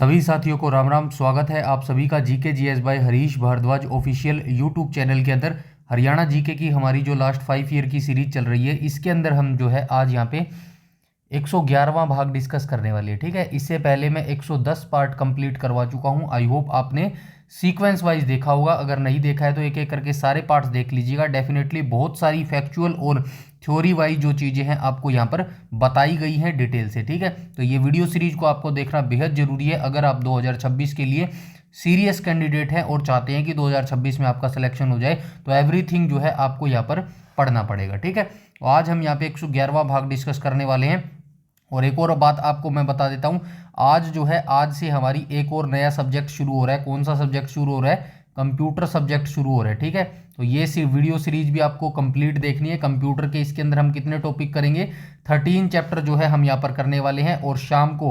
सभी साथियों को राम राम। स्वागत है आप सभी का GK GS by Harish Bhardwaj official YouTube channel के अंदर। हरियाणा जीके की हमारी जो लास्ट 5 ईयर की सीरीज चल रही है, इसके अंदर हम जो है आज यहाँ पे 111वां भाग डिस्कस करने वाले हैं। ठीक है, इससे पहले मैं 110 पार्ट कंप्लीट करवा चुका हूँ। आई होप आपने सीक्वेंस वाइज देखा होगा। अगर नहीं देखा है तो एक एक करके सारे पार्ट्स देख लीजिएगा। डेफिनेटली बहुत सारी फैक्चुअल और थ्योरी वाइज जो चीज़ें हैं आपको यहाँ पर बताई गई हैं डिटेल से। ठीक है, तो ये वीडियो सीरीज को आपको देखना बेहद जरूरी है अगर आप 2026 के लिए सीरियस कैंडिडेट हैं और चाहते हैं कि 2026 में आपका सिलेक्शन हो जाए। तो एवरीथिंग जो है आपको यहाँ पर पढ़ना पड़ेगा। ठीक है, तो आज हम यहाँ पे 111वां भाग डिस्कस करने वाले हैं। और एक और बात आपको मैं बता देता हूँ, आज जो है आज से हमारी एक और नया सब्जेक्ट शुरू हो रहा है। कौन सा सब्जेक्ट शुरू हो रहा है? कंप्यूटर सब्जेक्ट शुरू हो रहा है। ठीक है, तो ये वीडियो सीरीज भी आपको कंप्लीट देखनी है। कंप्यूटर के इसके अंदर हम कितने टॉपिक करेंगे? 13 चैप्टर जो है हम यहाँ पर करने वाले हैं। और शाम को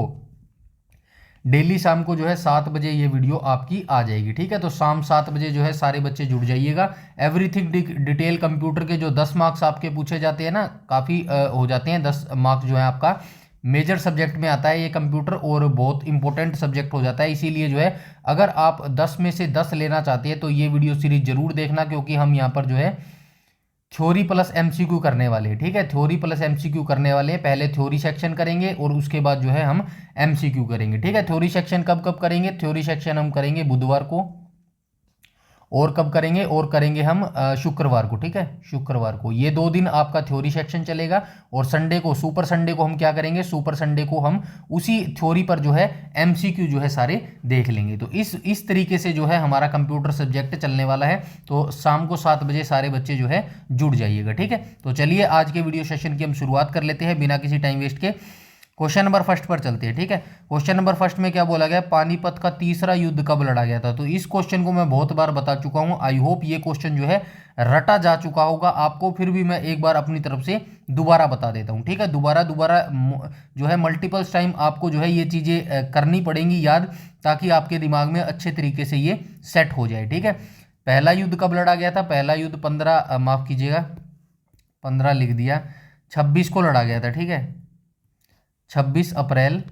डेली शाम को जो है 7 बजे ये वीडियो आपकी आ जाएगी। ठीक है, तो शाम 7 बजे जो है सारे बच्चे जुड़ जाइएगा। एवरीथिंग डिटेल कंप्यूटर के जो 10 मार्क्स आपके पूछे जाते हैं ना, काफ़ी हो जाते हैं। 10 मार्क्स जो है आपका मेजर सब्जेक्ट में आता है ये कंप्यूटर, और बहुत इंपॉर्टेंट सब्जेक्ट हो जाता है। इसीलिए जो है अगर आप 10 में से 10 लेना चाहते हैं तो ये वीडियो सीरीज जरूर देखना, क्योंकि हम यहाँ पर जो है थ्योरी प्लस एमसीक्यू करने वाले हैं। ठीक है, थ्योरी प्लस एमसीक्यू करने वाले हैं। पहले थ्योरी सेक्शन करेंगे और उसके बाद जो है हम एमसीक्यू करेंगे। ठीक है, थ्योरी सेक्शन कब कब करेंगे? थ्योरी सेक्शन हम करेंगे बुधवार को। और कब करेंगे? और करेंगे हम शुक्रवार को। ठीक है, शुक्रवार को। ये 2 दिन आपका थ्योरी सेक्शन चलेगा। और संडे को, सुपर संडे को हम क्या करेंगे? सुपर संडे को हम उसी थ्योरी पर जो है एमसीक्यू जो है सारे देख लेंगे। तो इस तरीके से जो है हमारा कंप्यूटर सब्जेक्ट चलने वाला है। तो शाम को 7 बजे सारे बच्चे जो है जुड़ जाइएगा। ठीक है, तो चलिए आज के वीडियो सेशन की हम शुरुआत कर लेते हैं बिना किसी टाइम वेस्ट के। क्वेश्चन नंबर फर्स्ट पर चलते हैं। ठीक है, क्वेश्चन नंबर फर्स्ट में क्या बोला गया? पानीपत का तीसरा युद्ध कब लड़ा गया था? तो इस क्वेश्चन को मैं बहुत बार बता चुका हूं। आई होप ये क्वेश्चन जो है रटा जा चुका होगा आपको, फिर भी मैं एक बार अपनी तरफ से दोबारा बता देता हूं। ठीक है, दोबारा जो है मल्टीपल्स टाइम आपको जो है ये चीज़ें करनी पड़ेंगी याद, ताकि आपके दिमाग में अच्छे तरीके से ये सेट हो जाए। ठीक है, पहला युद्ध कब लड़ा गया था? पहला युद्ध 15 लिख दिया, 26 को लड़ा गया था। ठीक है, 26 अप्रैल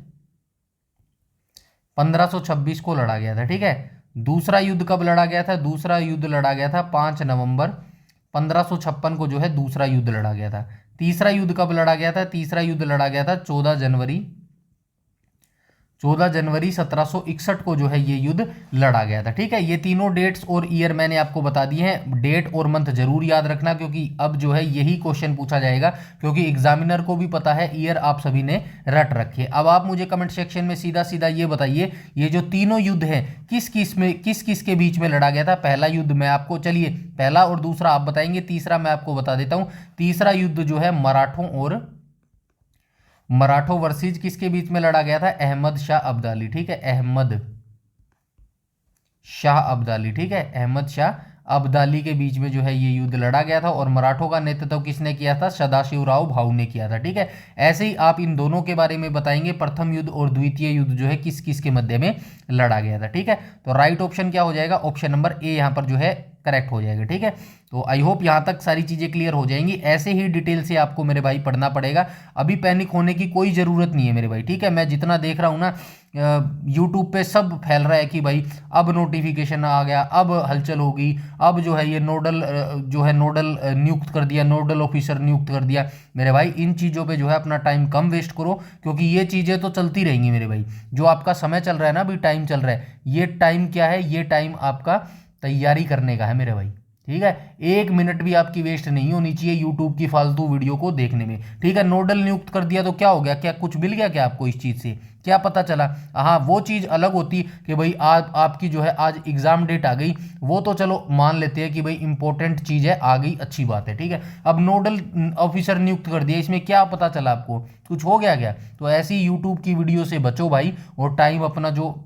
1526 को लड़ा गया था। ठीक है, दूसरा युद्ध कब लड़ा गया था? दूसरा युद्ध लड़ा गया था 5 नवंबर 1556 को जो है दूसरा युद्ध लड़ा गया था। तीसरा युद्ध कब लड़ा गया था? तीसरा युद्ध लड़ा गया था 14 जनवरी 1761 को जो है ये युद्ध लड़ा गया था। ठीक है, ये तीनों डेट्स और ईयर मैंने आपको बता दिए हैं। डेट और मंथ जरूर याद रखना, क्योंकि अब जो है यही क्वेश्चन पूछा जाएगा, क्योंकि एग्जामिनर को भी पता है, ईयर आप सभी ने रट रखे। अब आप मुझे कमेंट सेक्शन में सीधा सीधा ये बताइए, ये जो तीनों युद्ध हैं किस किस के बीच में लड़ा गया था? पहला युद्ध मैं आपको, चलिए पहला और दूसरा आप बताएंगे, तीसरा मैं आपको बता देता हूँ। तीसरा युद्ध जो है मराठों वर्सेज किसके बीच में लड़ा गया था? अहमद शाह अब्दाली। ठीक है, अहमद शाह अब्दाली। ठीक है, अहमद शाह अब्दाली के बीच में जो है ये युद्ध लड़ा गया था। और मराठों का नेतृत्व किसने किया था? सदाशिवराव भाऊ ने किया था। ठीक है, ऐसे ही आप इन दोनों के बारे में बताएंगे, प्रथम युद्ध और द्वितीय युद्ध जो है किस किस के मध्य में लड़ा गया था। ठीक है, तो राइट ऑप्शन क्या हो जाएगा? ऑप्शन नंबर ए यहाँ पर जो है करेक्ट हो जाएगा। ठीक है, तो आई होप यहाँ तक सारी चीज़ें क्लियर हो जाएंगी। ऐसे ही डिटेल से आपको मेरे भाई पढ़ना पड़ेगा। अभी पैनिक होने की कोई ज़रूरत नहीं है मेरे भाई। ठीक है, मैं जितना देख रहा हूँ ना, यूट्यूब पे सब फैल रहा है कि भाई अब नोटिफिकेशन आ गया, अब हलचल होगी, अब जो है ये नोडल नियुक्त कर दिया, नोडल ऑफिसर नियुक्त कर दिया। मेरे भाई इन चीज़ों पे जो है अपना टाइम कम वेस्ट करो, क्योंकि ये चीज़ें तो चलती रहेंगी मेरे भाई। जो आपका समय चल रहा है ना, अभी टाइम चल रहा है, ये टाइम क्या है? ये टाइम आपका तैयारी करने का है मेरे भाई। ठीक है, 1 मिनट भी आपकी वेस्ट नहीं होनी चाहिए यूट्यूब की फालतू वीडियो को देखने में। ठीक है, नोडल नियुक्त कर दिया तो क्या हो गया? क्या कुछ मिल गया क्या आपको इस चीज़ से? क्या पता चला? हाँ, वो चीज़ अलग होती कि भाई आज आपकी जो है आज एग्जाम डेट आ गई, वो तो चलो मान लेते हैं कि भाई इंपॉर्टेंट चीज़ है, आ गई, अच्छी बात है। ठीक है, अब नोडल ऑफिसर नियुक्त कर दिया, इसमें क्या पता चला आपको? कुछ हो गया क्या? तो ऐसी यूट्यूब की वीडियो से बचो भाई, और टाइम अपना जो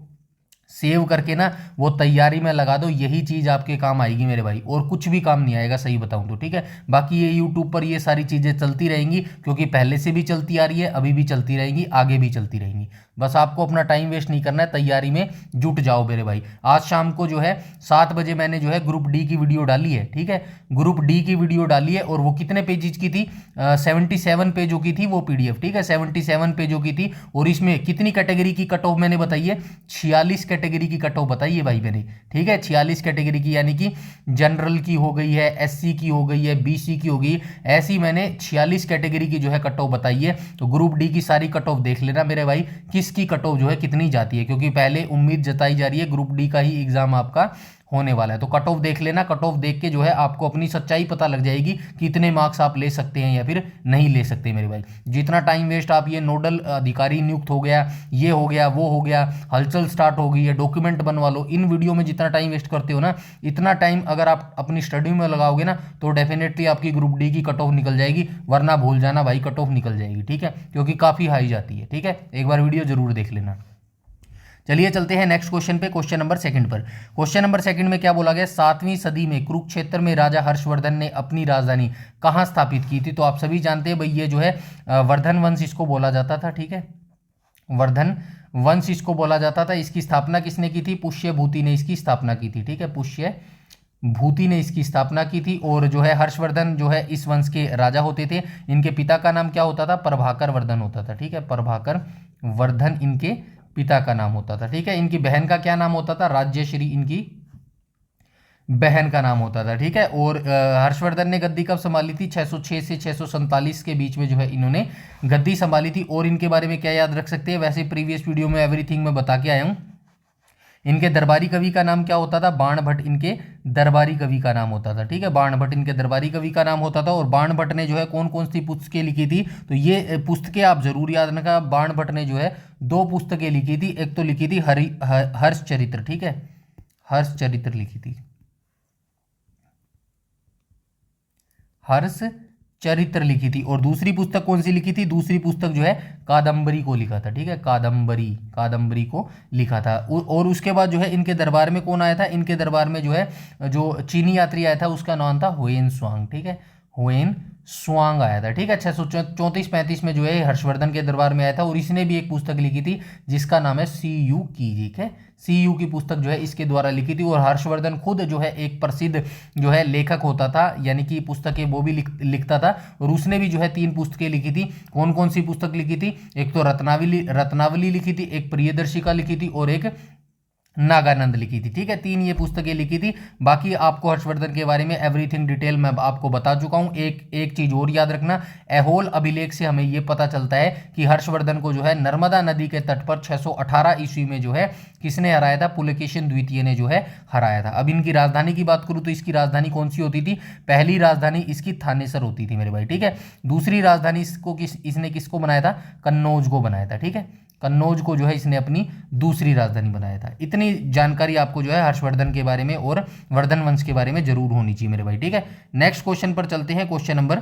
सेव करके ना वो तैयारी में लगा दो। यही चीज़ आपके काम आएगी मेरे भाई, और कुछ भी काम नहीं आएगा, सही बताऊं तो। ठीक है, बाकी ये यूट्यूब पर ये सारी चीज़ें चलती रहेंगी, क्योंकि पहले से भी चलती आ रही है, अभी भी चलती रहेंगी, आगे भी चलती रहेंगी। बस आपको अपना टाइम वेस्ट नहीं करना है, तैयारी में जुट जाओ मेरे भाई। आज शाम को जो है 7 बजे मैंने जो है ग्रुप डी की वीडियो डाली है, ठीक है, ग्रुप डी की वीडियो डाली है, और वो कितने पेजेज की थी, 77 पेजों की थी वो पीडीएफ, ठीक है, 77 पेजों की थी। और इसमें कितनी कैटेगरी की कट ऑफ मैंने बताई है, 46 कैटेगरी की कट ऑफ बताई है भाई मैंने, ठीक है, 46 कैटेगरी की, यानी कि जनरल की हो गई है, एससी की हो गई है, बीसी की हो गई, ऐसी मैंने 46 कैटेगरी की जो है कट ऑफ बताई है। तो ग्रुप डी की सारी कट ऑफ देख लेना मेरे भाई, किसकी कट ऑफ जो है कितनी जाती है, क्योंकि पहले उम्मीद जताई जा रही है ग्रुप डी का ही एग्जाम आपका होने वाला है। तो कट ऑफ देख लेना, कट ऑफ देख के जो है आपको अपनी सच्चाई पता लग जाएगी कि इतने मार्क्स आप ले सकते हैं या फिर नहीं ले सकते मेरे भाई। जितना टाइम वेस्ट आप ये नोडल अधिकारी नियुक्त हो गया, ये हो गया, वो हो गया, हलचल स्टार्ट हो गई है, डॉक्यूमेंट बनवा लो, इन वीडियो में जितना टाइम वेस्ट करते हो ना, इतना टाइम अगर आप अपनी स्टडी में लगाओगे ना तो डेफिनेटली आपकी ग्रुप डी की कट ऑफ निकल जाएगी, वरना भूल जाना भाई कट ऑफ निकल जाएगी, ठीक है, क्योंकि काफ़ी हाई जाती है, ठीक है, एक बार वीडियो जरूर देख लेना। चलिए चलते हैं नेक्स्ट क्वेश्चन पे, क्वेश्चन नंबर सेकंड पर। क्वेश्चन नंबर सेकंड में क्या बोला गया, 7वीं सदी में कुरुक्षेत्र में राजा हर्षवर्धन ने अपनी राजधानी कहाँ स्थापित की थी। तो आप सभी जानते हैं भाई ये जो है वर्धन वंश इसको बोला जाता था, ठीक है, वर्धन वंश इसको बोला जाता था। इसकी स्थापना किसने की थी, पुष्यभूति ने इसकी स्थापना की थी, ठीक है, पुष्यभूति ने इसकी स्थापना की थी। और जो है हर्षवर्धन जो है इस वंश के राजा होते थे। इनके पिता का नाम क्या होता था, प्रभाकर वर्धन होता था, ठीक है, प्रभाकर वर्धन इनके पिता का नाम होता था, ठीक है। इनकी बहन का क्या नाम होता था, राज्यश्री इनकी बहन का नाम होता था, ठीक है। और हर्षवर्धन ने गद्दी कब संभाली थी, 606 से 647 के बीच में जो है इन्होंने गद्दी संभाली थी। और इनके बारे में क्या याद रख सकते हैं, वैसे प्रीवियस वीडियो में एवरीथिंग में बता के आया हूँ। इनके दरबारी कवि का नाम क्या होता था, बाणभट्ट इनके दरबारी कवि का नाम होता था, ठीक है, बाणभट्ट इनके दरबारी कवि का नाम होता था। और बाणभट्ट ने जो है कौन कौन सी पुस्तकें लिखी थी, तो ये पुस्तकें आप जरूर याद रखना। बाणभट्ट ने जो है 2 पुस्तकें लिखी थी, एक तो लिखी थी हर्षचरित्र, ठीक है, हर्षचरित्र लिखी थी, हर्षचरित्र लिखी थी। और दूसरी पुस्तक कौन सी लिखी थी, दूसरी पुस्तक जो है कादम्बरी को लिखा था, ठीक है, कादम्बरी को लिखा था। और उसके बाद जो है इनके दरबार में कौन आया था, इनके दरबार में जो है जो चीनी यात्री आया था उसका नाम था हुएन स्वांग, ठीक है, हुएन स्वांग आया था, ठीक है। 634-35 में जो है हर्षवर्धन के दरबार में आया था। और इसने भी एक पुस्तक लिखी थी जिसका नाम है सी यू की, ठीक है, सी यू की पुस्तक जो है इसके द्वारा लिखी थी। और हर्षवर्धन खुद जो है एक प्रसिद्ध जो है लेखक होता था, यानी कि पुस्तकें वो भी लिखता था। और उसने भी जो है 3 पुस्तकें लिखी थी। कौन कौन सी पुस्तक लिखी थी, एक तो रत्नावली लिखी थी, एक प्रियदर्शिका लिखी थी, और एक नागानंद लिखी थी, ठीक है, 3 ये पुस्तकें लिखी थी। बाकी आपको हर्षवर्धन के बारे में एवरीथिंग डिटेल मैं आपको बता चुका हूं। एक चीज और याद रखना, ऐहोल अभिलेख से हमें यह पता चलता है कि हर्षवर्धन को जो है नर्मदा नदी के तट पर 618 ईस्वी में जो है किसने हराया था, पुलकेशिन द्वितीय ने जो है हराया था। अब इनकी राजधानी की बात करूं तो इसकी राजधानी कौन सी होती थी, पहली राजधानी इसकी थानेसर होती थी मेरे भाई, ठीक है। दूसरी राजधानी इसने किसको बनाया था, कन्नौज को बनाया था, ठीक है, कन्नौज को जो है इसने अपनी दूसरी राजधानी बनाया था। इतनी जानकारी आपको जो है हर्षवर्धन के बारे में और वर्धन वंश के बारे में जरूर होनी चाहिए मेरे भाई, ठीक है। नेक्स्ट क्वेश्चन पर चलते हैं, क्वेश्चन नंबर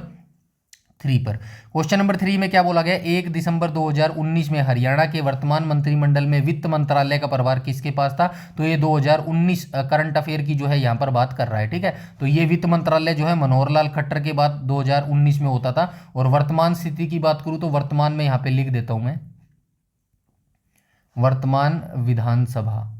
3 पर। क्वेश्चन नंबर 3 में क्या बोला गया, 1 दिसंबर 2019 में हरियाणा के वर्तमान मंत्रिमंडल में वित्त मंत्रालय का प्रभार किसके पास था। तो ये 2019 करंट अफेयर की जो है यहाँ पर बात कर रहा है, ठीक है। तो ये वित्त मंत्रालय जो है मनोहर लाल खट्टर के बाद 2019 में होता था। और वर्तमान स्थिति की बात करूँ तो वर्तमान में यहाँ पे लिख देता हूँ मैं, वर्तमान विधानसभा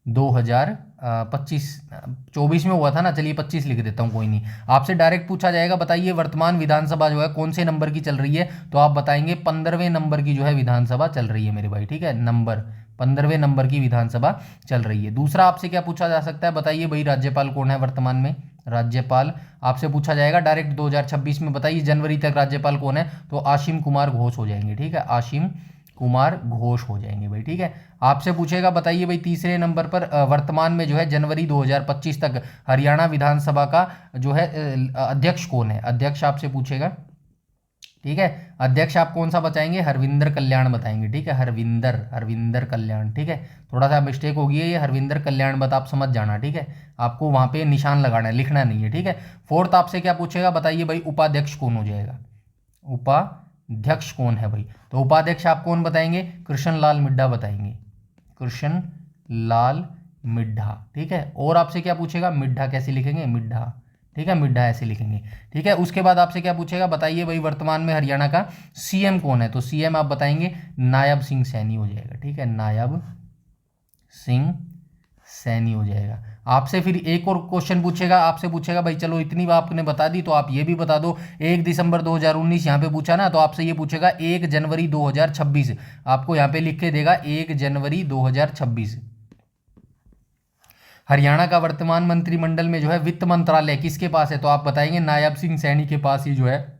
2025-24 में हुआ था ना, चलिए 25 लिख देता हूँ, कोई नहीं। आपसे डायरेक्ट पूछा जाएगा, बताइए वर्तमान विधानसभा जो है कौन से नंबर की चल रही है, तो आप बताएंगे 15वें नंबर की जो है विधानसभा चल रही है मेरे भाई, ठीक है, नंबर 15वें नंबर की विधानसभा चल रही है। दूसरा आपसे क्या पूछा जा सकता है, बताइए भाई राज्यपाल कौन है वर्तमान में, राज्यपाल आपसे पूछा जाएगा डायरेक्ट 2026 में, बताइए जनवरी तक राज्यपाल कौन है, तो आशीम कुमार घोष हो जाएंगे, ठीक है, आशीम कुमार घोष हो जाएंगे भाई, ठीक है। आपसे पूछेगा, बताइए भाई तीसरे नंबर पर वर्तमान में जो है जनवरी 2025 तक हरियाणा विधानसभा का जो है अध्यक्ष कौन है, अध्यक्ष आपसे पूछेगा, ठीक है। अध्यक्ष आप कौन सा बताएंगे, हरविंदर कल्याण बताएंगे, ठीक है, हरविंदर कल्याण, ठीक है। थोड़ा सा मिस्टेक हो गई है, ये हरविंदर कल्याण बता आप समझ जाना, ठीक है, आपको वहां पे निशान लगाना है, लिखना नहीं है, ठीक है। फोर्थ आपसे क्या पूछेगा, बताइए भाई उपाध्यक्ष कौन हो जाएगा, उपाध्यक्ष कौन है भाई, तो उपाध्यक्ष आप कौन बताएंगे, कृष्ण लाल मिड्ढा बताएंगे, कृष्ण लाल मिड्ढा, ठीक है। और आपसे क्या पूछेगा, मिड्ढा कैसे लिखेंगे, मिड्ढा, ठीक है, मिड्ढा ऐसे लिखेंगे। ठीक है, उसके बाद आपसे क्या पूछेगा, बताइए भाई वर्तमान में हरियाणा का सीएम कौन है, तो सीएम आप बताएंगे नायब सिंह सैनी हो जाएगा। ठीक है, नायब सिंह सैनी हो जाएगा। आपसे फिर एक और क्वेश्चन पूछेगा, आपसे पूछेगा भाई चलो इतनी बात आपने बता दी तो आप ये भी बता दो, 1 दिसंबर 2019 यहाँ पे पूछा ना, तो आपसे ये पूछेगा 1 जनवरी 2026, आपको यहाँ पे लिख के देगा 1 जनवरी 2026। हरियाणा का वर्तमान मंत्रिमंडल में जो है वित्त मंत्रालय किसके पास है, तो आप बताएंगे नायब सिंह सैनी के पास ही जो है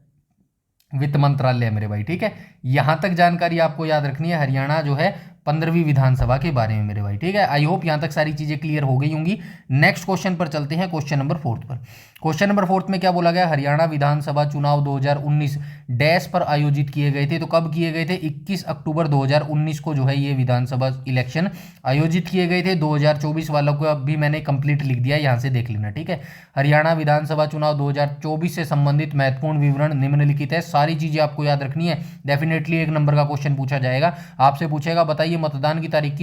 वित्त मंत्रालय है मेरे भाई। ठीक है, यहां तक जानकारी आपको याद रखनी है हरियाणा जो है 15वीं विधानसभा के बारे में मेरे भाई। ठीक है, आई होप यहां तक सारी चीजें क्लियर हो गई होंगी। नेक्स्ट क्वेश्चन पर चलते हैं, क्वेश्चन नंबर 4 पर। क्वेश्चन नंबर 4 में क्या बोला गया, हरियाणा विधानसभा चुनाव 2019 डैश पर आयोजित किए गए थे, तो कब किए गए थे, 21 अक्टूबर 2019 को जो है ये विधानसभा इलेक्शन आयोजित किए गए थे। 2024 वालों को अब भी मैंने कंप्लीट लिख दिया, यहां से देख लेना। ठीक है, हरियाणा विधानसभा चुनाव 2024 से संबंधित महत्वपूर्ण विवरण निम्नलिखित है, सारी चीजें आपको याद रखनी है। डेफिनेटली 1 नंबर का क्वेश्चन पूछा जाएगा, आपसे पूछेगा बताइए मतदान की तारीख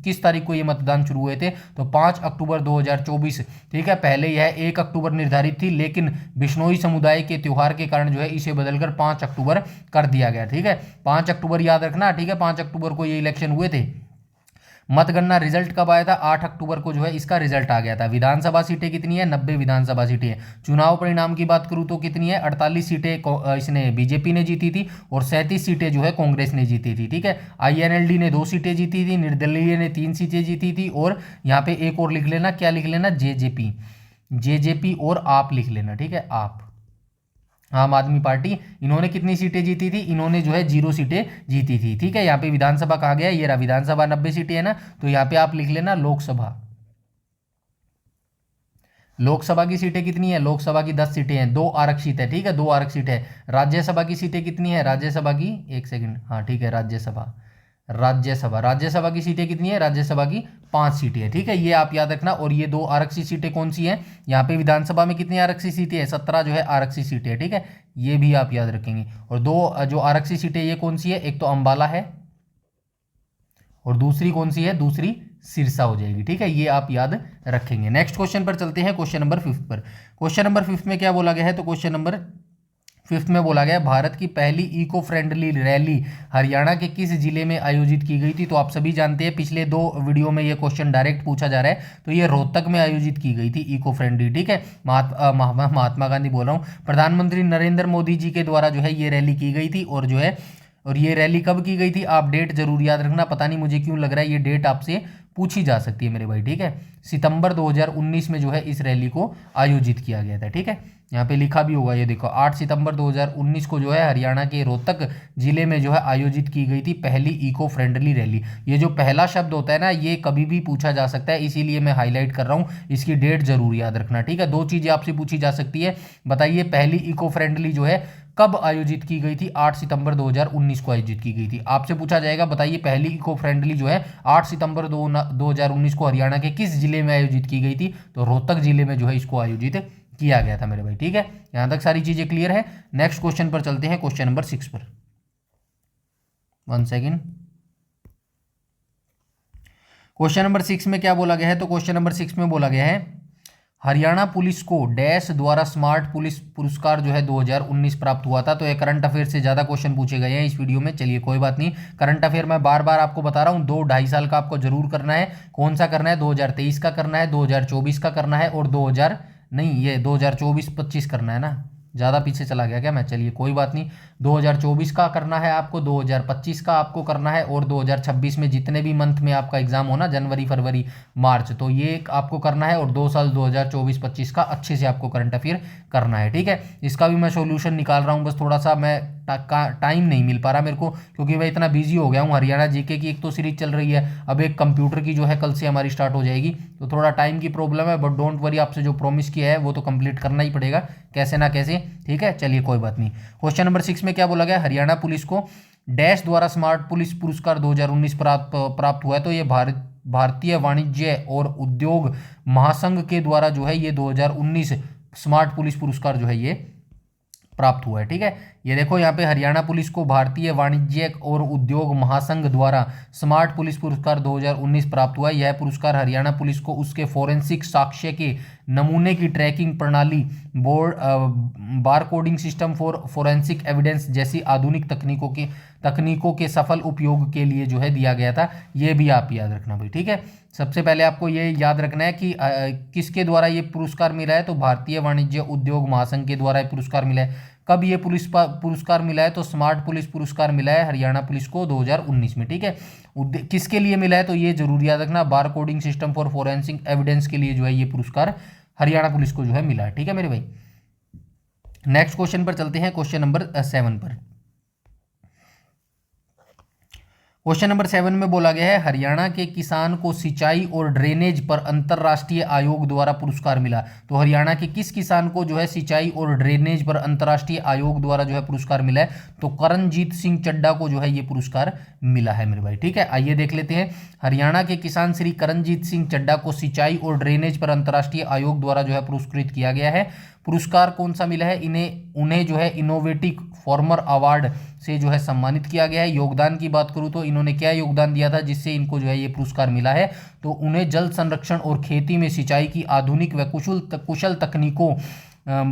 किस तारीख को ये मतदान शुरू हुए थे, तो 5 अक्टूबर 2024। ठीक है, पहले यह 1 अक्टूबर निर्धारित थी, लेकिन बिश्नोई समुदाय के त्योहार के कारण जो है इसे बदलकर 5 अक्टूबर कर दिया गया। ठीक है, 5 अक्टूबर याद रखना। ठीक है, 5 अक्टूबर को ये इलेक्शन हुए थे। मतगणना रिजल्ट कब आया था, 8 अक्टूबर को जो है इसका रिजल्ट आ गया था। विधानसभा सीटें कितनी है, 90 विधानसभा सीटें हैं। चुनाव परिणाम की बात करूं तो कितनी है, 48 सीटें इसने बीजेपी ने जीती थी और 37 सीटें जो है कांग्रेस ने जीती थी। ठीक है, आईएनएलडी ने 2 सीटें जीती थी, निर्दलीय ने 3 सीटें जीती थी, और यहाँ पे एक और लिख लेना, क्या लिख लेना, जेजेपी और आप लिख लेना। ठीक है, आप आम आदमी पार्टी, इन्होंने कितनी सीटें जीती थी, इन्होंने जो है 0 सीटें जीती थी। ठीक है, यहाँ पे विधानसभा कहा गया, ये रहा विधानसभा 90 सीटें है ना, तो यहाँ पे आप लिख लेना लोकसभा की सीटें कितनी है, लोकसभा की 10 सीटें हैं, 2 आरक्षित है। ठीक है, 2 आरक्षित है। राज्यसभा की सीटें कितनी है, राज्यसभा की, एक सेकंड, हाँ ठीक है, राज्यसभा की सीटें कितनी है, राज्यसभा की 5 सीटें हैं। ठीक है, ये आप याद रखना। और ये 2 आरक्षित सीटें कौन सी हैं, यहाँ पे विधानसभा में कितनी आरक्षित सीटें हैं, 17 जो है आरक्षित सीटें हैं। ठीक है, ये भी आप याद रखेंगे। और 2 जो आरक्षित सीटें ये कौन सी है, एक तो अंबाला है और दूसरी कौन सी है, दूसरी सिरसा हो जाएगी। ठीक है, ये आप याद रखेंगे। नेक्स्ट क्वेश्चन पर चलते हैं, क्वेश्चन नंबर 5 पर। क्वेश्चन नंबर 5 में क्या बोला गया है, तो क्वेश्चन नंबर 5 में बोला गया भारत की पहली इको फ्रेंडली रैली हरियाणा के किस जिले में आयोजित की गई थी, तो आप सभी जानते हैं पिछले 2 वीडियो में ये क्वेश्चन डायरेक्ट पूछा जा रहा है, तो ये रोहतक में आयोजित की गई थी इको फ्रेंडली। ठीक है, महात्मा गांधी बोल रहा हूँ, प्रधानमंत्री नरेंद्र मोदी जी के द्वारा जो है ये रैली की गई थी। और ये रैली कब की गई थी, आप डेट जरूर याद रखना। पता नहीं मुझे क्यों लग रहा है ये डेट आपसे पूछी जा सकती है मेरे भाई। ठीक है, सितंबर 2019 में जो है इस रैली को आयोजित किया गया था। ठीक है, यहाँ पे लिखा भी होगा, ये देखो 8 सितंबर 2019 को जो है हरियाणा के रोहतक जिले में जो है आयोजित की गई थी पहली इको फ्रेंडली रैली। ये जो पहला शब्द होता है ना, ये कभी भी पूछा जा सकता है, इसीलिए मैं हाईलाइट कर रहा हूँ, इसकी डेट जरूर याद रखना। ठीक है, 2 चीजें आपसे पूछी जा सकती है, बताइए पहली इको फ्रेंडली जो है कब आयोजित की गई थी, 8 सितंबर 2019 को आयोजित की गई थी। आपसे पूछा जाएगा बताइए पहली इको फ्रेंडली जो है 8 सितंबर 2019 को हरियाणा के किस जिले में आयोजित की गई थी, तो रोहतक जिले में जो है इसको आयोजित किया गया था मेरे भाई। ठीक है, यहां तक सारी चीजें क्लियर है। नेक्स्ट क्वेश्चन पर चलते हैं, क्वेश्चन नंबर 6 पर। 1 सेकेंड, क्वेश्चन नंबर 6 में क्या बोला गया है, तो क्वेश्चन नंबर 6 में बोला गया है हरियाणा पुलिस को डैश द्वारा स्मार्ट पुलिस पुरस्कार जो है 2019 प्राप्त हुआ था। तो ये करंट अफेयर से ज़्यादा क्वेश्चन पूछे गए हैं इस वीडियो में। चलिए कोई बात नहीं, करंट अफेयर मैं बार बार आपको बता रहा हूँ, 2-2.5 साल का आपको जरूर करना है। कौन सा करना है, 2023 का करना है, 2024 का करना है, और 2024-25 करना है ना, ज़्यादा पीछे चला गया क्या मैं, चलिए कोई बात नहीं। 2024 का करना है आपको, 2025 का आपको करना है, और 2026 में जितने भी मंथ में आपका एग्जाम हो ना, जनवरी फरवरी मार्च, तो ये आपको करना है। और 2 साल 2024-25 का अच्छे से आपको करंट अफेयर करना है। ठीक है, इसका भी मैं सॉल्यूशन निकाल रहा हूँ, बस थोड़ा सा मैं टाइम नहीं मिल पा रहा मेरे को, क्योंकि मैं इतना बिजी हो गया हूँ। हरियाणा जीके की एक तो सीरीज चल रही है, अब एक कंप्यूटर की जो है कल से हमारी स्टार्ट हो जाएगी, तो थोड़ा टाइम की प्रॉब्लम है। बट डोंट वरी, आपसे जो प्रॉमिस किया है वो तो कंप्लीट करना ही पड़ेगा कैसे ना कैसे। ठीक है, चलिए कोई बात नहीं। क्वेश्चन नंबर 6 में क्या बोला गया, हरियाणा पुलिस को डैश द्वारा स्मार्ट पुलिस पुरस्कार 2019 प्राप्त हुआ है। तो ये भारतीय वाणिज्य और उद्योग महासंघ के द्वारा जो है ये 2019 स्मार्ट पुलिस पुरस्कार जो है ये प्राप्त हुआ है। ठीक है, ये देखो यहाँ पे हरियाणा पुलिस को भारतीय वाणिज्यिक और उद्योग महासंघ द्वारा स्मार्ट पुलिस पुरस्कार 2019 प्राप्त हुआ। यह पुरस्कार हरियाणा पुलिस को उसके फोरेंसिक साक्ष्य के नमूने की ट्रैकिंग प्रणाली, board bar coding system for forensic evidence जैसी आधुनिक तकनीकों के सफल उपयोग के लिए जो है दिया गया था। ये भी आप याद रखना भाई, ठीक है। सबसे पहले आपको ये याद रखना है कि किसके द्वारा ये पुरस्कार मिला है, तो भारतीय वाणिज्य उद्योग महासंघ के द्वारा ये पुरस्कार मिला है। कब ये पुरस्कार मिला है, तो स्मार्ट पुलिस पुरस्कार मिला है हरियाणा पुलिस को 2019 में, ठीक है। किसके लिए मिला है, तो ये जरूर याद रखना, bar coding system for forensic evidence के लिए जो है ये पुरस्कार हरियाणा पुलिस को जो है मिला है, ठीक है मेरे भाई। नेक्स्ट क्वेश्चन पर चलते हैं, क्वेश्चन नंबर 7 पर। क्वेश्चन नंबर 7 में बोला गया है, हरियाणा के किसान को सिंचाई और ड्रेनेज पर अंतर्राष्ट्रीय आयोग द्वारा पुरस्कार मिला। तो हरियाणा के किस किसान को जो है सिंचाई और ड्रेनेज पर अंतर्राष्ट्रीय आयोग द्वारा जो है पुरस्कार मिला है, तो करणजीत सिंह चड्डा को जो है ये पुरस्कार मिला है मेरे भाई, ठीक है। आइए देख लेते हैं, हरियाणा के किसान श्री करणजीत सिंह चड्डा को सिंचाई और ड्रेनेज पर अंतर्राष्ट्रीय आयोग द्वारा जो है पुरस्कृत किया गया है। पुरस्कार कौन सा मिला है, उन्हें जो है इनोवेटिव फार्मर अवार्ड से जो है सम्मानित किया गया है। योगदान की बात करूं तो इन्होंने क्या योगदान दिया था जिससे इनको जो है ये पुरस्कार मिला है, तो उन्हें जल संरक्षण और खेती में सिंचाई की आधुनिक व कुशल तकनीकों,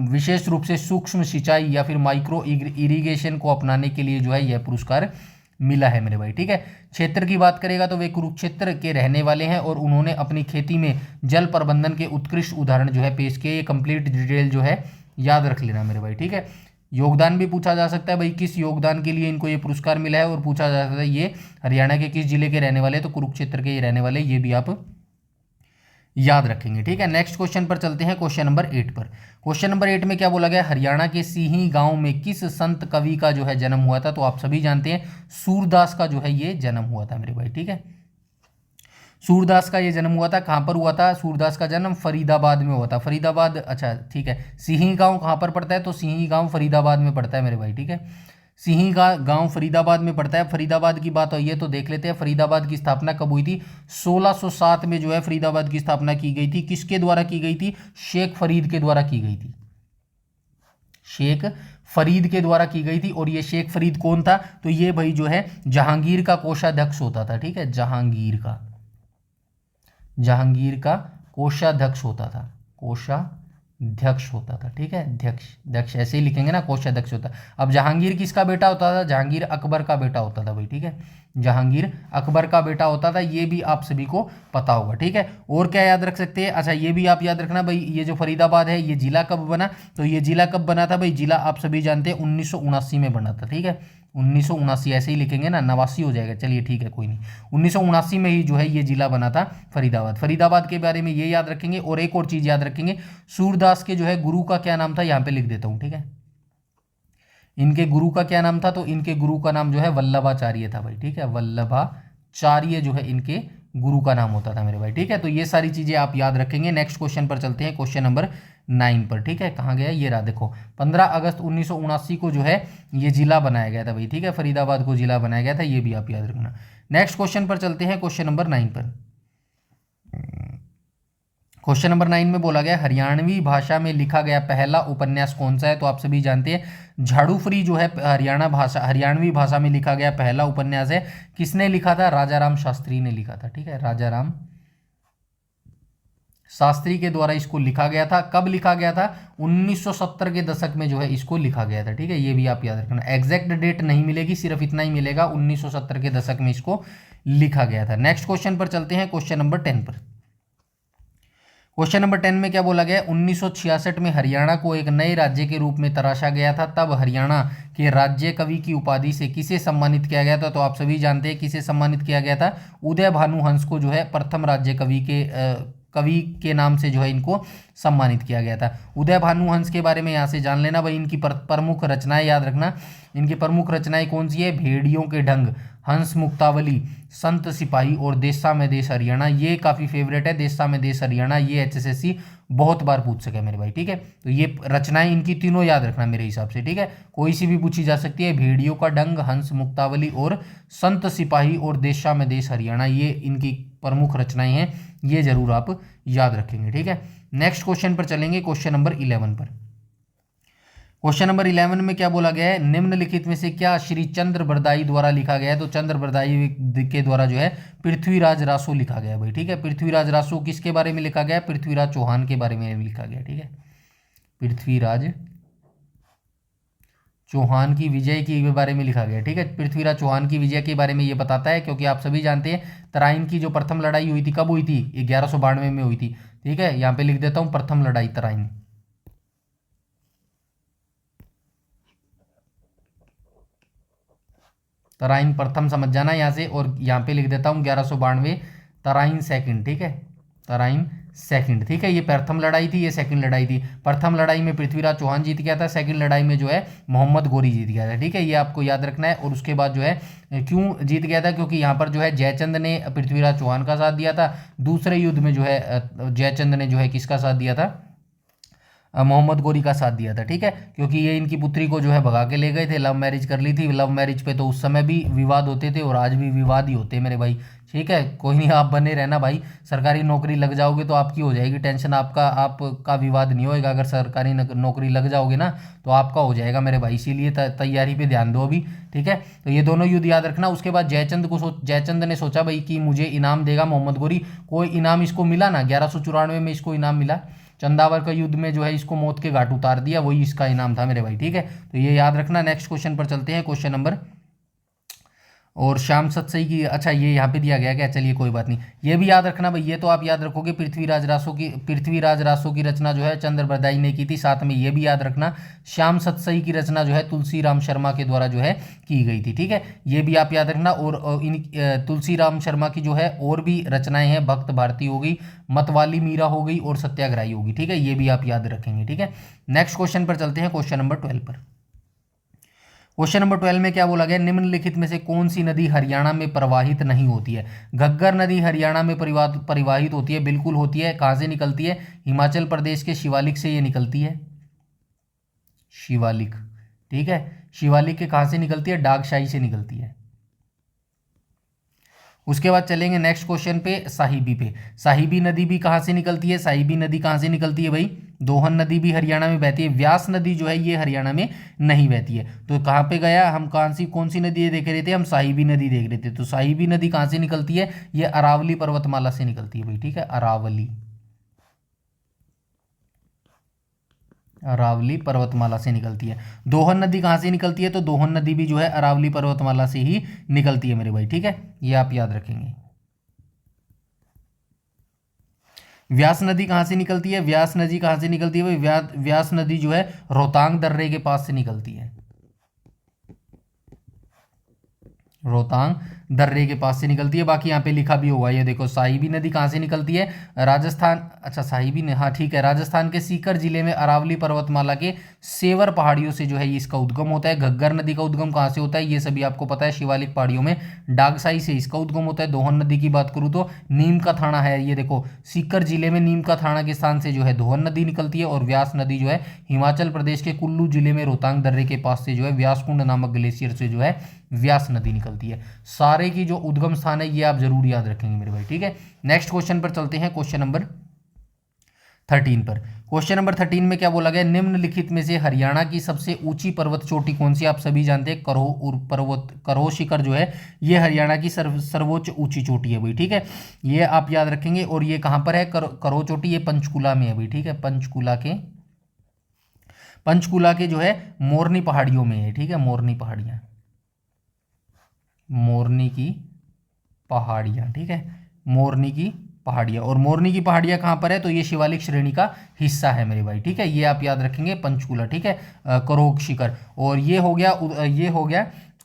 विशेष रूप से सूक्ष्म सिंचाई या फिर माइक्रो इरिगेशन को अपनाने के लिए जो है यह पुरस्कार मिला है मेरे भाई, ठीक है। क्षेत्र की बात करेगा तो वे कुरुक्षेत्र के रहने वाले हैं और उन्होंने अपनी खेती में जल प्रबंधन के उत्कृष्ट उदाहरण जो है पेश किए। ये कंप्लीट डिटेल जो है याद रख लेना मेरे भाई, ठीक है। योगदान भी पूछा जा सकता है भाई, किस योगदान के लिए इनको ये पुरस्कार मिला है, और पूछा जा सकता है ये हरियाणा के किस जिले के रहने वाले, तो कुरुक्षेत्र के ये रहने वाले, ये भी आप याद रखेंगे, ठीक है। नेक्स्ट क्वेश्चन पर चलते हैं, क्वेश्चन नंबर 8 पर। क्वेश्चन नंबर 8 में क्या बोला गया, हरियाणा के सिही गांव में किस संत कवि का जो है जन्म हुआ था, तो आप सभी जानते हैं सूरदास का जो है ये जन्म हुआ था मेरे भाई, ठीक है। सूरदास का ये जन्म हुआ था, कहाँ पर हुआ था, सूरदास का जन्म फरीदाबाद में हुआ था। फरीदाबाद, अच्छा ठीक है। सिही गांव कहाँ पर पड़ता है, तो सिही गांव फरीदाबाद में पड़ता है मेरे भाई, ठीक है। सिही का गांव फरीदाबाद में पड़ता है। फरीदाबाद की बात हुई है तो देख लेते हैं, फरीदाबाद की स्थापना कब हुई थी, 1607 में जो है फरीदाबाद की स्थापना की गई थी। किसके द्वारा की गई थी, शेख फरीद के द्वारा की गई थी, शेख फरीद के द्वारा की गई थी। और ये शेख फरीद कौन था, तो ये भाई जो है जहांगीर का कोषाध्यक्ष होता था, ठीक है। जहांगीर का कोषाध्यक्ष होता था, कोषाध्यक्ष होता था, ठीक है। अध्यक्ष ऐसे ही लिखेंगे ना, कोषाध्यक्ष होता। अब जहांगीर किसका बेटा होता था, जहांगीर अकबर का बेटा होता था भाई, ठीक है। जहांगीर अकबर का बेटा होता था, ये भी आप सभी को पता होगा, ठीक है। और क्या याद रख सकते हैं, अच्छा ये भी आप याद रखना भाई, ये जो फरीदाबाद है ये जिला कब बना, तो ये जिला कब बना था भाई, जिला आप सभी जानते हैं 1979 में बना था, ठीक है। 1979 ऐसे ही लिखेंगे ना, 89 हो जाएगा, चलिए ठीक है कोई नहीं। 1979 में ही जो है ये जिला बना था फरीदाबाद। फरीदाबाद के बारे में ये याद रखेंगे। और एक और चीज याद रखेंगे, सूरदास के जो है गुरु का क्या नाम था, यहाँ पे लिख देता हूँ, ठीक है। इनके गुरु का क्या नाम था, तो इनके गुरु का नाम जो है वल्लभाचार्य था भाई, ठीक है। वल्लभाचार्य जो है इनके गुरु का नाम होता था मेरे भाई, ठीक है। तो ये सारी चीजें आप याद रखेंगे। नेक्स्ट क्वेश्चन पर चलते हैं, क्वेश्चन नंबर 9 पर, ठीक है। कहाँ गया, ये रहा देखो, 15 अगस्त 1979 को जो है ये जिला बनाया गया था भाई, ठीक है। फरीदाबाद को जिला बनाया गया था, ये भी आप याद रखना। नेक्स्ट क्वेश्चन पर चलते हैं, क्वेश्चन नंबर 9 पर। क्वेश्चन नंबर 9 में बोला गया, हरियाणवी भाषा में लिखा गया पहला उपन्यास कौन सा है, तो आप सभी जानते हैं झाड़ू फ्री जो है हरियाणवी भाषा में लिखा गया पहला उपन्यास है। किसने लिखा था, राजा राम शास्त्री ने लिखा था, ठीक है। राजा राम शास्त्री के द्वारा इसको लिखा गया था। कब लिखा गया था, 1970 के दशक में जो है इसको लिखा गया था, ठीक है। ये भी आप याद रखना, एग्जैक्ट डेट नहीं मिलेगी, सिर्फ इतना ही मिलेगा, 1970 के दशक में इसको लिखा गया था। नेक्स्ट क्वेश्चन पर चलते हैं, क्वेश्चन नंबर 10 पर। क्वेश्चन नंबर 10 में क्या बोला गया, 1966 में हरियाणा को एक नए राज्य के रूप में तराशा गया था। तब हरियाणा के राज्य कवि की उपाधि से किसे सम्मानित किया गया था, तो आप सभी जानते हैं किसे सम्मानित किया गया था, उदय भानु हंस को जो है प्रथम राज्य कवि के नाम से जो है इनको सम्मानित किया गया था। उदय भानु हंस के बारे में यहाँ से जान लेना भाई, इनकी प्रमुख रचनाएं याद रखना। इनकी प्रमुख रचनाएं कौन सी है, भेड़ियों के ढंग, हंस मुक्तावली, संत सिपाही और देशा में देश हरियाणा। ये काफ़ी फेवरेट है, देशा में देश हरियाणा, ये HSSC बहुत बार पूछ सके मेरे भाई, ठीक है। तो ये रचनाएं इनकी तीनों याद रखना मेरे हिसाब से, ठीक है। कोई सी भी पूछी जा सकती है, भेड़ियों का ढंग, हंस मुक्तावली और संत सिपाही और देशा में देश हरियाणा, ये इनकी प्रमुख रचनाएं हैं, ये जरूर आप याद रखेंगे, ठीक है। नेक्स्ट क्वेश्चन पर चलेंगे, क्वेश्चन नंबर 11 पर। क्वेश्चन नंबर 11 में क्या बोला गया है, निम्नलिखित में से क्या श्री चंद्र बरदाई द्वारा लिखा गया है। तो चंद्र बरदाई के द्वारा जो है पृथ्वीराज रासो लिखा गया है भाई, ठीक है। पृथ्वीराज रासो किसके बारे में लिखा गया है, पृथ्वीराज चौहान के बारे में लिखा गया, ठीक है। पृथ्वीराज चौहान की विजय के बारे में लिखा गया, ठीक है। पृथ्वीराज चौहान की विजय के बारे में ये बताता है, क्योंकि आप सभी जानते हैं तराइन की जो प्रथम लड़ाई हुई थी कब हुई थी, 1192 में हुई थी, ठीक है। यहाँ पे लिख देता हूँ प्रथम लड़ाई तराइन, तराइन प्रथम समझ जाना यहाँ से, और यहाँ पे लिख देता हूँ 1192 तराइन सेकंड, ठीक है। तराइन सेकंड, ठीक है। ये प्रथम लड़ाई थी, ये सेकंड लड़ाई थी। प्रथम लड़ाई में पृथ्वीराज चौहान जीत गया था, सेकंड लड़ाई में जो है मोहम्मद गोरी जीत गया था, ठीक है। ये आपको याद रखना है। और उसके बाद जो है क्यों जीत गया था, क्योंकि यहाँ पर जो है जयचंद ने पृथ्वीराज चौहान का साथ दिया था। दूसरे युद्ध में जो है जयचंद ने जो है किसका साथ दिया था, मोहम्मद गोरी का साथ दिया था, ठीक है। क्योंकि ये इनकी पुत्री को जो है भगा के ले गए थे, लव मैरिज कर ली थी। लव मैरिज पे तो उस समय भी विवाद होते थे और आज भी विवाद ही होते हैं मेरे भाई, ठीक है। कोई नहीं, आप बने रहना भाई, सरकारी नौकरी लग जाओगे तो आपकी हो जाएगी टेंशन, आपका विवाद नहीं होएगा। अगर सरकारी नौकरी लग जाओगे ना तो आपका हो जाएगा मेरे भाई, इसीलिए तैयारी पे ध्यान दो अभी, ठीक है। तो ये दोनों युद्ध याद रखना। उसके बाद जयचंद ने सोचा भाई कि मुझे इनाम देगा मोहम्मद गोरी, कोई इनाम इसको मिला ना, 1194 में इसको इनाम मिला। चंदावर का युद्ध में जो है इसको मौत के घाट उतार दिया, वही इसका इनाम था मेरे भाई, ठीक है। तो ये याद रखना। नेक्स्ट क्वेश्चन पर चलते हैं, क्वेश्चन नंबर, और श्याम सतसई की, अच्छा ये यहाँ पे दिया गया क्या, चलिए कोई बात नहीं, ये भी याद रखना भाई। ये तो आप याद रखोगे, पृथ्वीराज रासो की रचना जो है चंद्र बरदाई ने की थी। साथ में ये भी याद रखना श्याम सतसई की रचना जो है तुलसी राम शर्मा के द्वारा जो है की गई थी, ठीक है। ये भी आप याद रखना। और इन तुलसी राम शर्मा की जो है और भी रचनाएं हैं, भक्त भारती हो गई, मतवाली मीरा हो गई और सत्याग्रही होगी, ठीक है। ये भी आप याद रखेंगे, ठीक है। नेक्स्ट क्वेश्चन पर चलते हैं, क्वेश्चन नंबर 12 पर। क्वेश्चन नंबर 12 में क्या बोला गया, निम्नलिखित में से कौन सी नदी हरियाणा में प्रवाहित नहीं होती है। घग्गर नदी हरियाणा में परिवाहित होती है, बिल्कुल होती है। कहाँ से निकलती है, हिमाचल प्रदेश के शिवालिक से ये निकलती है, शिवालिक, ठीक है। शिवालिक के कहाँ से निकलती है, डागशाही से निकलती है। उसके बाद चलेंगे नेक्स्ट क्वेश्चन पे, साहिबी पे। साहिबी नदी भी कहाँ से निकलती है, साहिबी नदी कहाँ से निकलती है भाई, दोहन नदी भी हरियाणा में बहती है। व्यास नदी जो है ये हरियाणा में नहीं बहती है। तो कहाँ पे गया हम, कौन सी नदी देख रहे थे हम, साहिबी नदी देख रहे थे। तो साहिबी नदी कहाँ से निकलती है, ये अरावली पर्वतमाला से निकलती है भाई, ठीक है। अरावली पर्वतमाला से निकलती है। दोहन नदी कहाँ से निकलती है, तो दोहन नदी भी जो है अरावली पर्वतमाला से ही निकलती है मेरे भाई, ठीक है। ये आप याद रखेंगे। व्यास नदी कहाँ से निकलती है, व्यास नदी कहाँ से निकलती है भाई, व्यास नदी जो है रोहतांग दर्रे के पास से निकलती है, रोहतांग दर्रे के पास से निकलती है। बाकी यहाँ पे लिखा भी हुआ है, ये देखो साहिबी नदी कहाँ से निकलती है, राजस्थान, अच्छा साहिबी ने, हाँ ठीक है, राजस्थान के सीकर जिले में अरावली पर्वतमाला के सेवर पहाड़ियों से जो है इसका उद्गम होता है। घग्गर नदी का उद्गम कहाँ से होता है, ये सभी आपको पता है, शिवालिक पहाड़ियों में डागसाई से इसका उद्गम होता है। दोहन नदी की बात करूँ तो नीम का थाना है, ये देखो सीकर जिले में नीम का थाना के स्थान से जो है दोहन नदी निकलती है। और व्यास नदी जो है हिमाचल प्रदेश के कुल्लू जिले में रोहतांग दर्रे के पास से जो है व्यासकुंड नामक ग्लेशियर से जो है व्यास नदी निकलती है। सारे की जो उद्गम स्थान है ये आप जरूर याद रखेंगे मेरे भाई, ठीक है। नेक्स्ट क्वेश्चन पर चलते हैं, क्वेश्चन नंबर 13 पर। क्वेश्चन नंबर 13 में क्या बोला गया, निम्नलिखित में से हरियाणा की सबसे ऊंची पर्वत चोटी कौन सी। आप सभी जानते हैं करोह शिखर जो है ये हरियाणा की सर्वोच्च ऊंची चोटी है भाई, ठीक है। ये आप याद रखेंगे। और ये कहां पर है, करोह चोटी, ये पंचकुला में है भाई, ठीक है। पंचकुला के जो है मोरनी पहाड़ियों में है, ठीक है। मोरनी की पहाड़ियाँ, ठीक है। मोरनी की पहाड़ियाँ, और मोरनी की पहाड़ियाँ कहाँ पर है, तो ये शिवालिक श्रेणी का हिस्सा है मेरे भाई, ठीक है। ये आप याद रखेंगे, पंचकुला, ठीक है। करोह शिखर, और ये हो गया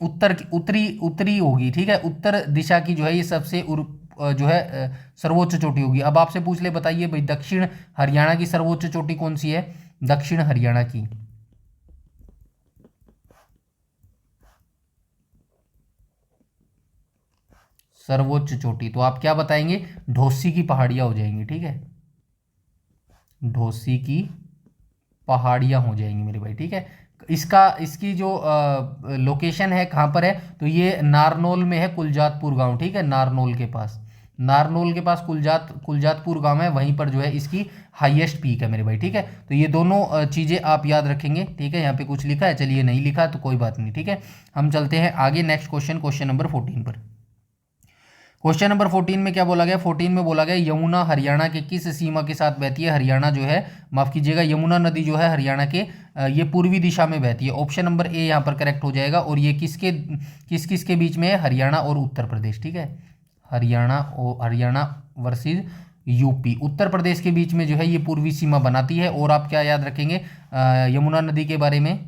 उत्तरी होगी, ठीक है। उत्तर दिशा की जो है ये सबसे जो है सर्वोच्च चोटी होगी। अब आपसे पूछ ले, बताइए भाई दक्षिण हरियाणा की सर्वोच्च चोटी कौन सी है, दक्षिण हरियाणा की सर्वोच्च चोटी, तो आप क्या बताएंगे, ढोसी की पहाड़ियां हो जाएंगी, ठीक है। ढोसी की पहाड़ियां हो जाएंगी मेरे भाई, ठीक है। इसकी जो लोकेशन है कहाँ पर है, तो ये नारनौल में है, कुलजातपुर गांव, ठीक है, नारनौल के पास। नारनौल के पास कुलजातपुर गांव है, वहीं पर जो है इसकी हाईएस्ट पीक है मेरे भाई। ठीक है, तो ये दोनों चीज़ें आप याद रखेंगे। ठीक है, यहाँ पे कुछ लिखा है, चलिए नहीं लिखा तो कोई बात नहीं। ठीक है, हम चलते हैं आगे नेक्स्ट क्वेश्चन, क्वेश्चन नंबर 14 पर। क्वेश्चन नंबर 14 में क्या बोला गया? 14 में बोला गया यमुना हरियाणा के किस सीमा के साथ बहती है? हरियाणा जो है, माफ कीजिएगा, यमुना नदी जो है हरियाणा के ये पूर्वी दिशा में बहती है। ऑप्शन नंबर ए यहाँ पर करेक्ट हो जाएगा। और ये किसके बीच में है? हरियाणा और उत्तर प्रदेश। ठीक है, हरियाणा वर्सेस यूपी, उत्तर प्रदेश के बीच में जो है ये पूर्वी सीमा बनाती है। और आप क्या याद रखेंगे यमुना नदी के बारे में?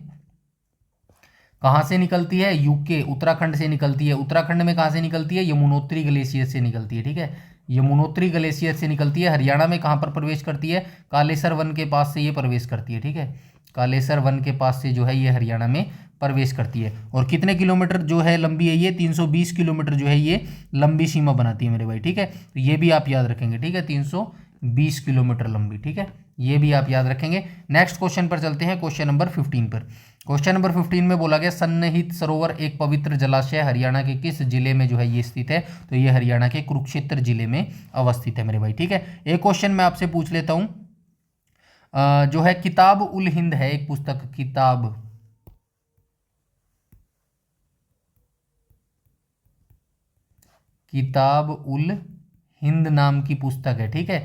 कहाँ से निकलती है? यूके, उत्तराखंड से निकलती है। उत्तराखंड में कहाँ से निकलती है? यमुनोत्री ग्लेशियर से निकलती है। ठीक है, यमुनोत्री ग्लेशियर से निकलती है। हरियाणा में कहाँ पर प्रवेश करती है? कालेसर वन के पास से ये प्रवेश करती है। ठीक है, कालेसर वन के पास से जो है ये हरियाणा में प्रवेश करती है। और कितने किलोमीटर जो है लंबी है ये? 320 किलोमीटर जो है ये लंबी सीमा बनाती है मेरे भाई। ठीक है, तो ये भी आप याद रखेंगे। ठीक है, 320 किलोमीटर लंबी। ठीक है, ये भी आप याद रखेंगे। नेक्स्ट क्वेश्चन पर चलते हैं, क्वेश्चन नंबर 15 पर। क्वेश्चन नंबर 15 में बोला गया सन्निहित सरोवर एक पवित्र जलाशय हरियाणा के किस जिले में जो है ये स्थित है? तो ये हरियाणा के कुरुक्षेत्र जिले में अवस्थित है मेरे भाई। ठीक है, एक क्वेश्चन मैं आपसे पूछ लेता हूं, जो है किताब उल हिंद है एक पुस्तक, किताब उल हिंद नाम की पुस्तक है। ठीक है,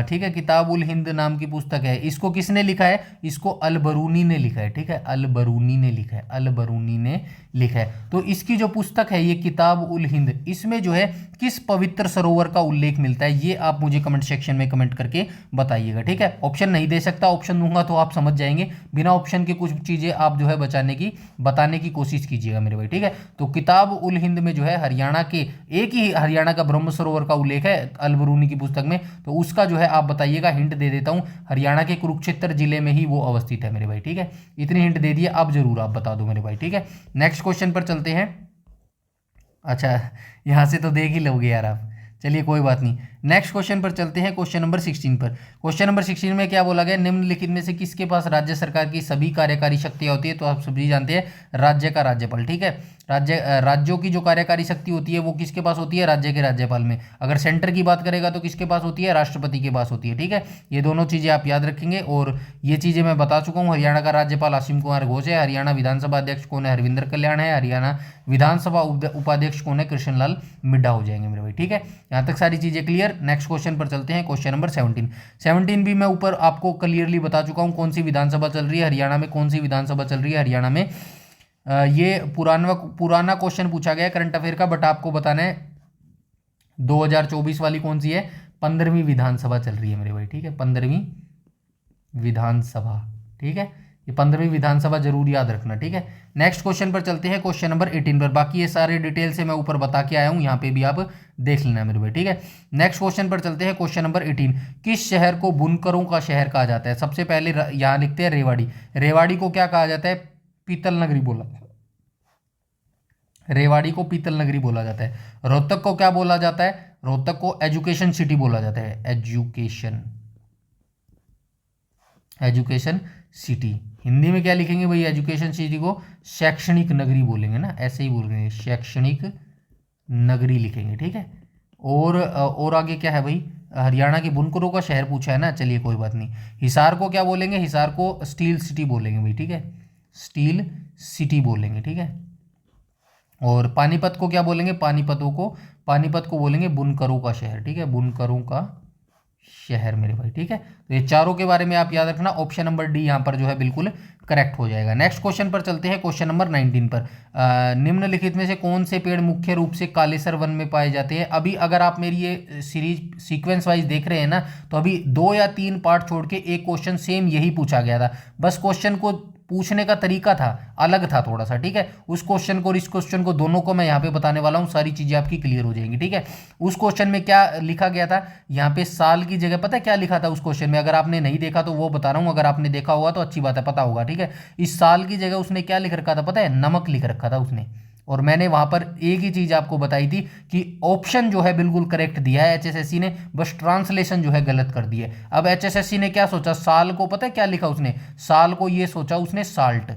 ठीक है, किताब उल हिंद नाम की पुस्तक है। इसको किसने लिखा है? इसको अलबरूनी ने लिखा है। ठीक है, अलबरूनी ने लिखा है, अलबरूनी ने लिखा है। तो इसकी जो पुस्तक है ये किताब उल हिंद, इसमें जो है किस पवित्र सरोवर का उल्लेख मिलता है? ये आप मुझे कमेंट सेक्शन में कमेंट करके बताइएगा। ठीक है, ऑप्शन नहीं दे सकता, ऑप्शन दूंगा तो आप समझ जाएंगे। बिना ऑप्शन के कुछ चीज़ें आप जो है बताने की कोशिश कीजिएगा मेरे भाई। ठीक है, तो किताब उल हिंद में जो है हरियाणा के, एक ही हरियाणा का ब्रह्म सरोवर का उल्लेख है अलबरूनी की पुस्तक में। तो उसका जो है आप बताइएगा, हिंट दे देता हूं, हरियाणा के कुरुक्षेत्र जिले में ही वो अवस्थित है मेरे भाई। ठीक है, इतनी हिंट दे दिए, अब जरूर आप बता दो मेरे भाई। ठीक है, नेक्स्ट क्वेश्चन पर चलते हैं। अच्छा, यहां से तो देख ही लोगे यार आप, चलिए कोई बात नहीं। नेक्स्ट क्वेश्चन पर चलते हैं, क्वेश्चन नंबर 16 पर। क्वेश्चन नंबर 16 में क्या बोला गया? निम्नलिखित में से किसके पास राज्य सरकार की सभी कार्यकारी शक्तियां होती है? तो आप सभी जानते हैं, राज्य का राज्यपाल। ठीक है, राज्यों की जो कार्यकारी शक्ति होती है वो किसके पास होती है? राज्य के राज्यपाल में। अगर सेंटर की बात करेगा तो किसके पास होती है? राष्ट्रपति के पास होती है। ठीक है, ये दोनों चीज़ें आप याद रखेंगे। और ये चीज़ें मैं बता चुका हूँ, हरियाणा का राज्यपाल आसिम कुमार घोष है। हरियाणा विधानसभा अध्यक्ष कौन है? हरविंदर कल्याण है। हरियाणा विधानसभा उपाध्यक्ष कौन है? कृष्ण लाल मिड्ढा हो जाएंगे मेरे भाई। ठीक है, यहाँ तक सारी चीज़ें क्लियर। नेक्स्ट क्वेश्चन पर चलते हैं, क्वेश्चन नंबर 17 भी मैं ऊपर आपको क्लियरली बता चुका हूँ कौन सी विधानसभा चल रही है हरियाणा में, कौन सी विधानसभा चल रही है हरियाणा में। ये पुराना क्वेश्चन पूछा गया करंट अफेयर का, बट आपको बताना है 2024 वाली कौन सी है? 15वीं विधानसभा चल रही है मेरे भाई। ठीक है, 15वीं विधानसभा। ठीक है, ये 15वीं विधानसभा जरूर याद रखना। ठीक है, नेक्स्ट क्वेश्चन पर चलते हैं, क्वेश्चन नंबर 18 पर। बाकी ये सारे डिटेल से मैं ऊपर बता के आया हूं, यहाँ पे भी आप देख लेना मेरे भाई। ठीक है, नेक्स्ट क्वेश्चन पर चलते हैं, क्वेश्चन नंबर 18। किस शहर को बुनकरों का शहर कहा जाता है? सबसे पहले यहाँ लिखते हैं रेवाड़ी। रेवाड़ी को क्या कहा जाता है? पीतल नगरी बोला, रेवाड़ी को पीतल नगरी बोला जाता है। रोहतक को क्या बोला जाता है? रोहतक को एजुकेशन सिटी बोला जाता है, एजुकेशन सिटी। हिंदी में क्या लिखेंगे भाई? एजुकेशन सिटी को शैक्षणिक नगरी बोलेंगे ना, ऐसे ही बोलेंगे, शैक्षणिक नगरी लिखेंगे। ठीक है, और आगे क्या है भाई? हरियाणा के बुनकरों का शहर पूछा है ना, चलिए कोई बात नहीं। हिसार को क्या बोलेंगे? हिसार को स्टील सिटी बोलेंगे भाई। ठीक है, स्टील सिटी बोलेंगे। ठीक है, और पानीपत को क्या बोलेंगे? पानीपत को बोलेंगे बुनकरों का शहर। ठीक है, बुनकरों का शहर मेरे भाई। ठीक है, तो ये चारों के बारे में आप याद रखना। ऑप्शन नंबर डी यहाँ पर जो है बिल्कुल करेक्ट हो जाएगा। नेक्स्ट क्वेश्चन पर चलते हैं, क्वेश्चन नंबर 19 पर। निम्नलिखित में से कौन से पेड़ मुख्य रूप से कालेसर वन में पाए जाते हैं? अभी अगर आप मेरी ये सीरीज सीक्वेंस वाइज देख रहे हैं ना, तो अभी 2 या 3 पार्ट छोड़ के एक क्वेश्चन सेम यही पूछा गया था, बस क्वेश्चन को पूछने का तरीका था अलग था थोड़ा सा। ठीक है, उस क्वेश्चन को और इस क्वेश्चन को दोनों को मैं यहाँ पे बताने वाला हूँ, सारी चीजें आपकी क्लियर हो जाएंगी। ठीक है, उस क्वेश्चन में क्या लिखा गया था? यहाँ पे साल की जगह पता है क्या लिखा था उस क्वेश्चन में? अगर आपने नहीं देखा तो वो बता रहा हूँ, अगर आपने देखा होगा तो अच्छी बात है, पता होगा। ठीक है, इस साल की जगह उसने क्या लिख रखा था पता है? नमक लिख रखा था उसने। और मैंने वहां पर एक ही चीज आपको बताई थी कि ऑप्शन जो है बिल्कुल करेक्ट दिया है एचएसएससी ने, बस ट्रांसलेशन जो है गलत कर दी है। अब एचएसएससी ने क्या सोचा? साल को पता है क्या लिखा उसने? साल को ये सोचा उसने साल्ट,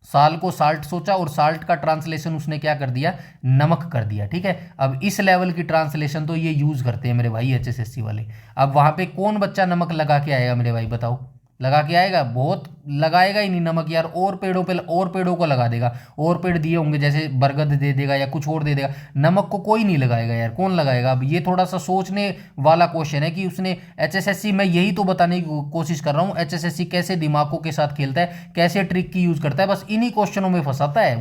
साल को साल्ट सोचा और साल्ट का ट्रांसलेशन उसने क्या कर दिया, नमक कर दिया। ठीक है, अब इस लेवल की ट्रांसलेशन तो ये यूज करते हैं मेरे भाई एचएसएससी वाले। अब वहां पे कौन बच्चा नमक लगा के आएगा मेरे भाई, बताओ, लगा के आएगा? बहुत लगाएगा ही नहीं नमक यार, और पेड़ों पे और पेड़ों को लगा देगा, और पेड़ दिए होंगे जैसे बरगद दे देगा या कुछ और दे देगा, नमक को कोई नहीं लगाएगा यार, कौन लगाएगा? अब ये थोड़ा सा सोचने वाला क्वेश्चन है कि उसने एचएसएससी, मैं यही तो बताने की कोशिश कर रहा हूँ एचएसएससी कैसे दिमागों के साथ खेलता है, कैसे ट्रिक की यूज करता है, बस इन्हीं क्वेश्चनों में फंसाता है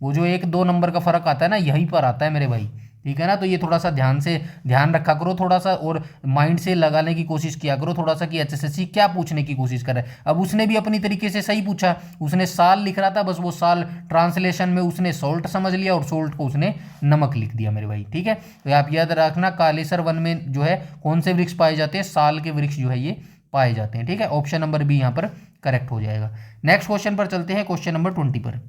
वो जो 1-2 नंबर का फर्क आता है ना, यहीं पर आता है मेरे भाई। ठीक है ना, तो ये थोड़ा सा ध्यान रखा करो थोड़ा सा, और माइंड से लगाने की कोशिश किया करो थोड़ा सा कि एचएसएससी क्या पूछने की कोशिश कर रहा है। अब उसने भी अपनी तरीके से सही पूछा, उसने साल लिख रहा था, बस वो साल ट्रांसलेशन में उसने सोल्ट समझ लिया और सोल्ट को उसने नमक लिख दिया मेरे भाई। ठीक है, तो आप याद रखना कालेसर वन में जो है कौन से वृक्ष पाए जाते हैं, साल के वृक्ष जो है ये पाए जाते हैं। ठीक है, ऑप्शन नंबर बी यहाँ पर करेक्ट हो जाएगा। नेक्स्ट क्वेश्चन पर चलते हैं, क्वेश्चन नंबर 20 पर।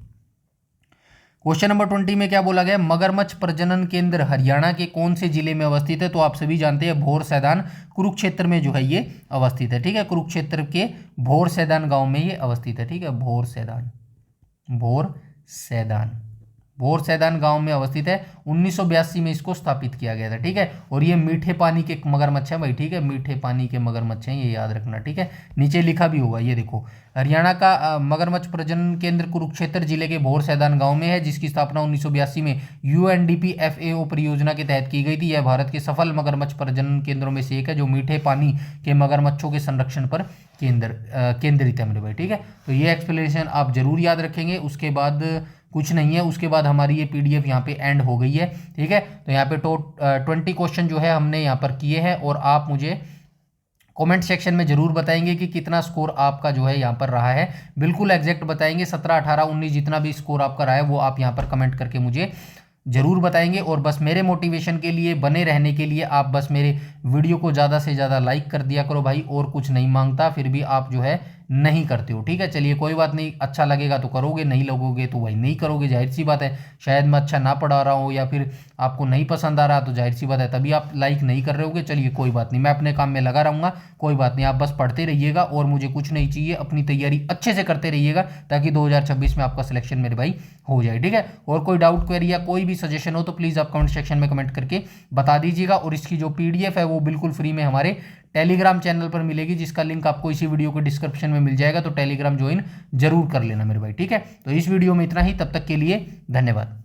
क्वेश्चन नंबर 20 में क्या बोला गया, मगरमच्छ प्रजनन केंद्र हरियाणा के कौन से जिले में अवस्थित है? तो आप सभी जानते हैं भोर सैदान कुरुक्षेत्र में जो है ये अवस्थित है। ठीक है, कुरुक्षेत्र के भोर सैदान गांव में ये अवस्थित है। ठीक है, भोर सैदान गांव में अवस्थित है। 1982 में इसको स्थापित किया गया था। ठीक है, और ये मीठे पानी के मगरमच्छ है भाई। ठीक है, मीठे पानी के मगरमच्छ हैं, ये याद रखना। ठीक है, नीचे लिखा भी होगा, ये देखो, हरियाणा का मगरमच्छ प्रजनन केंद्र कुरुक्षेत्र जिले के भोर सैदान गांव में है, जिसकी स्थापना 1982 में यूएनडीपी FAO परियोजना के तहत की गई थी। यह भारत के सफल मगरमच्छ प्रजनन केंद्रों में से एक है जो मीठे पानी के मगरमच्छों के संरक्षण पर केंद्रित है मेरे भाई। ठीक है, तो ये एक्सप्लेनेशन आप जरूर याद रखेंगे। उसके बाद कुछ नहीं है, उसके बाद हमारी ये PDF यहाँ पे एंड हो गई है। ठीक है, तो यहाँ पे 20 क्वेश्चन जो है हमने यहाँ पर किए हैं, और आप मुझे कमेंट सेक्शन में जरूर बताएंगे कि कितना स्कोर आपका जो है यहाँ पर रहा है। बिल्कुल एग्जैक्ट बताएंगे, 17, 18, 19 जितना भी स्कोर आपका रहा है वो आप यहाँ पर कमेंट करके मुझे जरूर बताएंगे। और बस मेरे मोटिवेशन के लिए, बने रहने के लिए आप बस मेरे वीडियो को ज़्यादा से ज़्यादा लाइक कर दिया करो भाई, और कुछ नहीं मांगता, फिर भी आप जो है नहीं करते हो। ठीक है, चलिए कोई बात नहीं, अच्छा लगेगा तो करोगे, नहीं लगोगे तो भाई नहीं करोगे, जाहिर सी बात है। शायद मैं अच्छा ना पढ़ा रहा हूँ या फिर आपको नहीं पसंद आ रहा, तो जाहिर सी बात है तभी आप लाइक नहीं कर रहे होगे। चलिए कोई बात नहीं, मैं अपने काम में लगा रहूँगा, कोई बात नहीं, आप बस पढ़ते रहिएगा और मुझे कुछ नहीं चाहिए, अपनी तैयारी अच्छे से करते रहिएगा ताकि 2026 में आपका सिलेक्शन मेरे भाई हो जाए। ठीक है, और कोई डाउट क्वेरी या कोई भी सजेशन हो तो प्लीज़ आप कमेंट सेक्शन में कमेंट करके बता दीजिएगा। और इसकी जो PDF है वो बिल्कुल फ्री में हमारे टेलीग्राम चैनल पर मिलेगी, जिसका लिंक आपको इसी वीडियो के डिस्क्रिप्शन में मिल जाएगा, तो टेलीग्राम ज्वाइन जरूर कर लेना मेरे भाई। ठीक है, तो इस वीडियो में इतना ही, तब तक के लिए धन्यवाद।